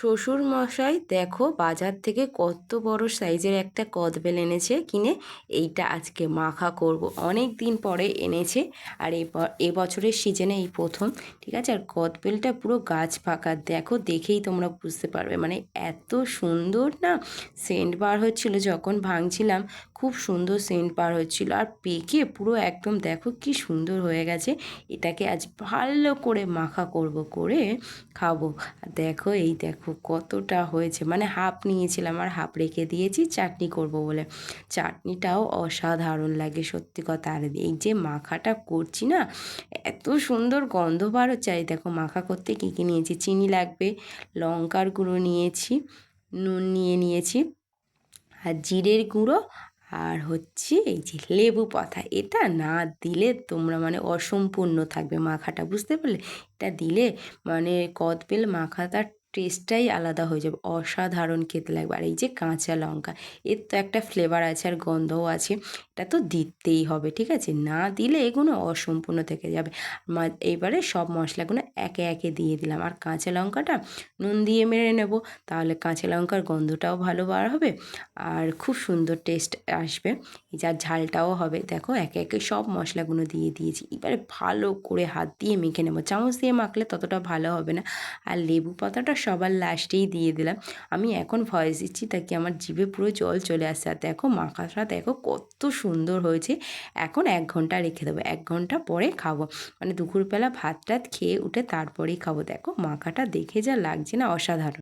শ্বশুর মশাই দেখো বাজার থেকে কত বড় সাইজের একটা কদবেল এনেছে কিনে। এইটা আজকে মাখা করব, অনেক দিন পরে এনেছে। আর এবছরের সিজনে এই প্রথম, ঠিক আছে। আর কদবেলটা পুরো গাছ পাকা, দেখো দেখেই তোমরা বুঝতে পারবে, মানে এত সুন্দর না সেন্ট বার হচ্ছিল যখন ভাঙছিলাম, খুব সুন্দর সেন্ট বার হচ্ছিল। আর পেকে পুরো একদম দেখো কি সুন্দর হয়ে গেছে। এটাকে আজ ভালো করে মাখা করব, করে খাবো। দেখো এই দেখো কতটা হয়েছে, মানে হাফ নিয়েছিলাম আর হাফ রেখে দিয়েছি চাটনি করব বলে। চাটনিটাও অসাধারণ লাগে সত্যি কথা। আর এই যে মাখাটা করছি না, এত সুন্দর গন্ধ বার হচ্ছে। এই দেখো মাখা করতে কী কী নিয়েছি, চিনি লাগবে, লঙ্কার গুঁড়ো নিয়েছি, নুন নিয়েছি, আর জিরের গুঁড়ো, আর হচ্ছে এই যে লেবু পাতা। এটা না দিলে তোমরা মানে অসম্পূর্ণ থাকবে মাখাটা, বুঝতে পারলে। এটা দিলে মানে কদবেল মাখাটার টেস্টটাই আলাদা হয়ে যাবে, অসাধারণ খেতে লাগবে। আর এই যে কাঁচা লঙ্কা, এর তো একটা ফ্লেভার আছে আর গন্ধও আছে, এটা তো দিতেই হবে, ঠিক আছে। না দিলে এগুলো অসম্পূর্ণ থেকে যাবে। এইবারে সব মশলাগুলো একে একে দিয়ে দিলাম, আর কাঁচা লঙ্কাটা নুন দিয়ে মেরে নেব, তাহলে কাঁচা লঙ্কার গন্ধটাও ভালো বার হবে আর খুব সুন্দর টেস্ট আসবে। এই যার ঝালটাও হবে। দেখো একে একে সব মশলাগুলো দিয়ে দিয়েছি, এবারে ভালো করে হাত দিয়ে মেখে নেবো। চামচ দিয়ে মাখলে ততটা ভালো হবে না। আর লেবু পাতাটা সবার লাস্টেই দিয়ে দিলাম। আমি এখন ভয়েস দিচ্ছি তাকে আমার জিভে পুরো জল চলে আসছে। আর দেখো মাখাটা দেখো কত সুন্দর হয়েছে। এখন 1 ঘন্টা রেখে দেবো, 1 ঘন্টা পরে খাবো, মানে দুপুরবেলা ভাত টাত খেয়ে উঠে তারপরেই খাবো। দেখো মাখাটা দেখে যা লাগছে না, অসাধারণ।